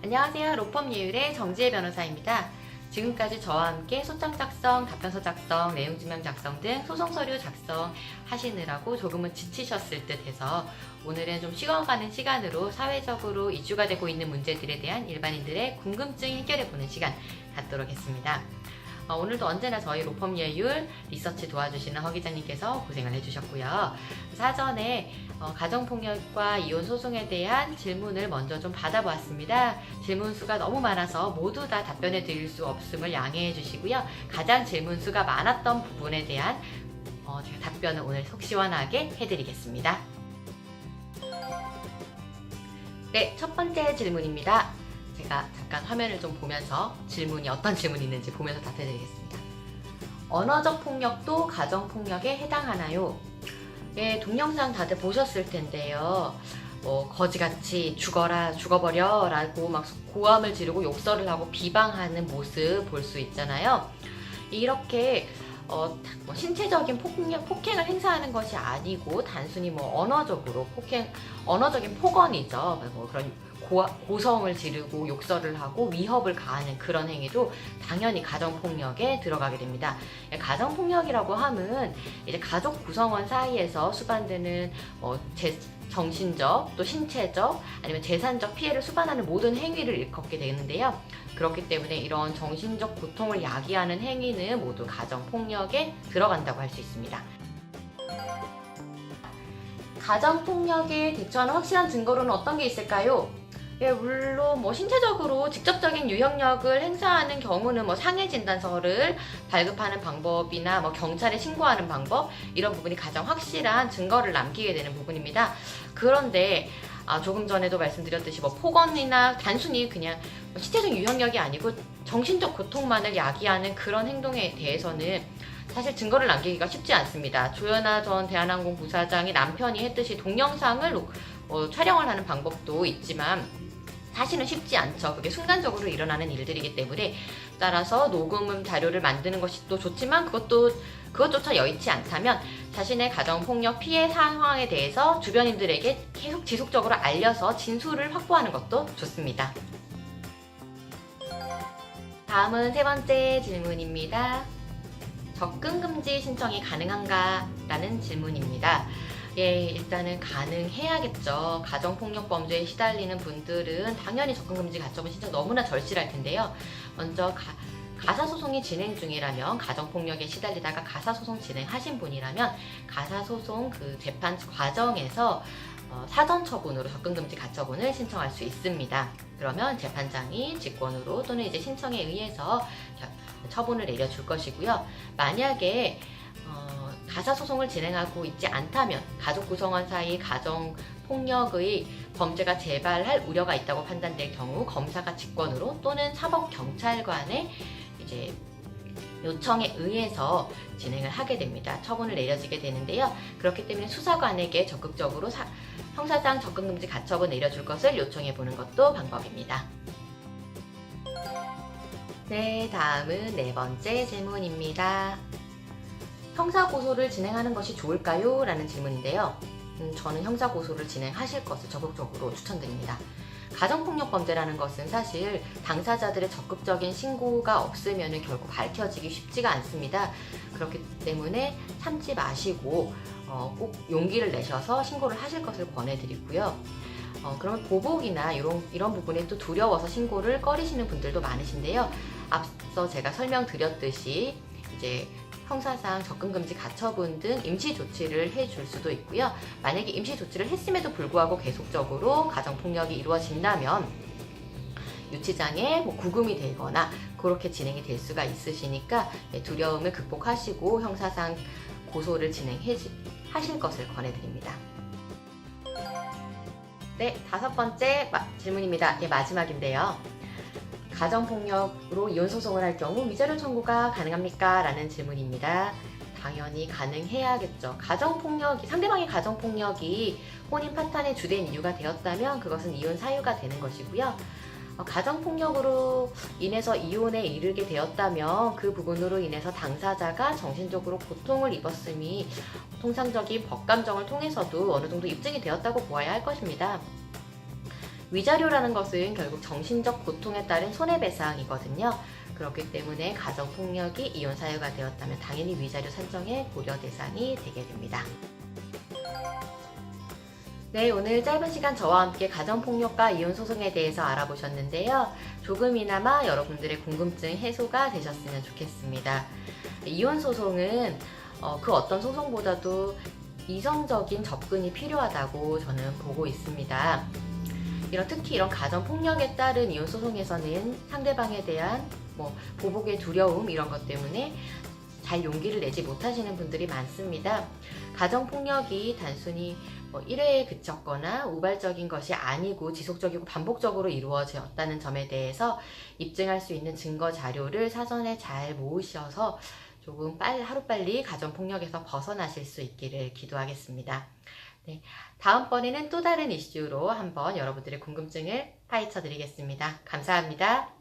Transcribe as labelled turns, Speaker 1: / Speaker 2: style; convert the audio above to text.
Speaker 1: 안녕하세요. 로펌 예율의 정지혜 변호사입니다. 지금까지 저와 함께 소장 작성, 답변서 작성, 내용증명 작성 등 소송서류 작성 하시느라고 조금은 지치셨을 듯 해서 오늘은 좀 쉬어가는 시간으로 사회적으로 이슈가 되고 있는 문제들에 대한 일반인들의 궁금증 해결해보는 시간 갖도록 했습니다. 오늘도 언제나 저희 로펌 예율 리서치 도와주시는 허 기자님께서 고생을 해주셨고요. 사전에 가정폭력과 이혼소송에 대한 질문을 먼저 좀 받아보았습니다. 질문 수가 너무 많아서 모두 다 답변해 드릴 수 없음을 양해해 주시고요. 가장 질문 수가 많았던 부분에 대한 제가 답변을 오늘 속 시원하게 해드리겠습니다. 네, 첫 번째 질문입니다. 제가 잠깐 화면을 좀 보면서 질문이 어떤 질문이 있는지 보면서 답해드리겠습니다. 언어적 폭력도 가정폭력에 해당하나요? 예, 동영상 다들 보셨을 텐데요. 거지같이 죽어라, 죽어버려 라고 막 고함을 지르고 욕설을 하고 비방하는 모습 볼 수 있잖아요. 이렇게 신체적인 폭행을 행사하는 것이 아니고 단순히 언어적으로 언어적인 폭언이죠. 그런 고성을 지르고 욕설을 하고 위협을 가하는 그런 행위도 당연히 가정폭력에 들어가게 됩니다. 가정폭력이라고 하면 이제 가족 구성원 사이에서 수반되는 정신적 또 신체적 아니면 재산적 피해를 수반하는 모든 행위를 일컫게 되는데요. 그렇기 때문에 이런 정신적 고통을 야기하는 행위는 모두 가정폭력에 들어간다고 할 수 있습니다. 가정폭력에 대처하는 확실한 증거로는 어떤 게 있을까요? 예, 물론 신체적으로 직접적인 유형력을 행사하는 경우는 상해 진단서를 발급하는 방법이나 경찰에 신고하는 방법, 이런 부분이 가장 확실한 증거를 남기게 되는 부분입니다. 그런데 조금 전에도 말씀드렸듯이 폭언이나 단순히 그냥 신체적 유형력이 아니고 정신적 고통만을 야기하는 그런 행동에 대해서는 사실 증거를 남기기가 쉽지 않습니다. 조현아 전 대한항공 부사장이 남편이 했듯이 동영상을 촬영을 하는 방법도 있지만 사실은 쉽지 않죠. 그게 순간적으로 일어나는 일들이기 때문에, 따라서 녹음 자료를 만드는 것이 또 좋지만 그것조차 여의치 않다면 자신의 가정폭력 피해 상황에 대해서 주변인들에게 계속 지속적으로 알려서 진술을 확보하는 것도 좋습니다. 다음은 세 번째 질문입니다. 접근금지 신청이 가능한가? 라는 질문입니다. 예, 일단은 가능해야겠죠. 가정폭력 범죄에 시달리는 분들은 당연히 접근금지 가처분 신청 너무나 절실할 텐데요. 먼저 가사소송이 진행 중이라면, 가정폭력에 시달리다가 가사소송 진행하신 분이라면 가사소송 그 재판 과정에서 사전처분으로 접근금지 가처분을 신청할 수 있습니다. 그러면 재판장이 직권으로 또는 이제 신청에 의해서 처분을 내려줄 것이고요. 만약에 가사소송을 진행하고 있지 않다면, 가족 구성원 사이 가정폭력의 범죄가 재발할 우려가 있다고 판단될 경우 검사가 직권으로 또는 사법경찰관의 이제 요청에 의해서 진행을 하게 됩니다. 처분을 내려지게 되는데요. 그렇기 때문에 수사관에게 적극적으로 형사상 접근금지 가처분 내려줄 것을 요청해 보는 것도 방법입니다. 네, 다음은 네 번째 질문입니다. 형사고소를 진행하는 것이 좋을까요? 라는 질문인데요. 저는 형사고소를 진행하실 것을 적극적으로 추천드립니다. 가정폭력 범죄라는 것은 사실 당사자들의 적극적인 신고가 없으면 결국 밝혀지기 쉽지가 않습니다. 그렇기 때문에 참지 마시고 꼭 용기를 내셔서 신고를 하실 것을 권해드리고요. 그러면 보복이나 이런 부분에 또 두려워서 신고를 꺼리시는 분들도 많으신데요. 앞서 제가 설명드렸듯이 이제 형사상 접근금지 가처분 등 임시조치를 해줄 수도 있고요. 만약에 임시조치를 했음에도 불구하고 계속적으로 가정폭력이 이루어진다면 유치장에 구금이 되거나 그렇게 진행이 될 수가 있으시니까 두려움을 극복하시고 형사상 고소를 진행하실 것을 권해드립니다. 네, 다섯 번째 질문입니다. 마지막인데요. 가정폭력으로 이혼소송을 할 경우 위자료 청구가 가능합니까? 라는 질문입니다. 당연히 가능해야겠죠. 상대방의 가정폭력이 혼인 파탄의 주된 이유가 되었다면 그것은 이혼 사유가 되는 것이고요. 가정폭력으로 인해서 이혼에 이르게 되었다면 그 부분으로 인해서 당사자가 정신적으로 고통을 입었음이 통상적인 법감정을 통해서도 어느 정도 입증이 되었다고 보아야 할 것입니다. 위자료라는 것은 결국 정신적 고통에 따른 손해배상이거든요. 그렇기 때문에 가정폭력이 이혼 사유가 되었다면 당연히 위자료 산정의 고려 대상이 되게 됩니다. 네, 오늘 짧은 시간 저와 함께 가정폭력과 이혼소송에 대해서 알아보셨는데요. 조금이나마 여러분들의 궁금증 해소가 되셨으면 좋겠습니다. 이혼소송은 그 어떤 소송보다도 이성적인 접근이 필요하다고 저는 보고 있습니다. 특히 이런 가정폭력에 따른 이혼소송에서는 상대방에 대한 보복의 두려움 이런 것 때문에 잘 용기를 내지 못하시는 분들이 많습니다. 가정폭력이 단순히 1회에 그쳤거나 우발적인 것이 아니고 지속적이고 반복적으로 이루어졌다는 점에 대해서 입증할 수 있는 증거 자료를 사전에 잘 모으셔서 조금 하루빨리 가정폭력에서 벗어나실 수 있기를 기도하겠습니다. 네, 다음번에는 또 다른 이슈로 한번 여러분들의 궁금증을 파헤쳐 드리겠습니다. 감사합니다.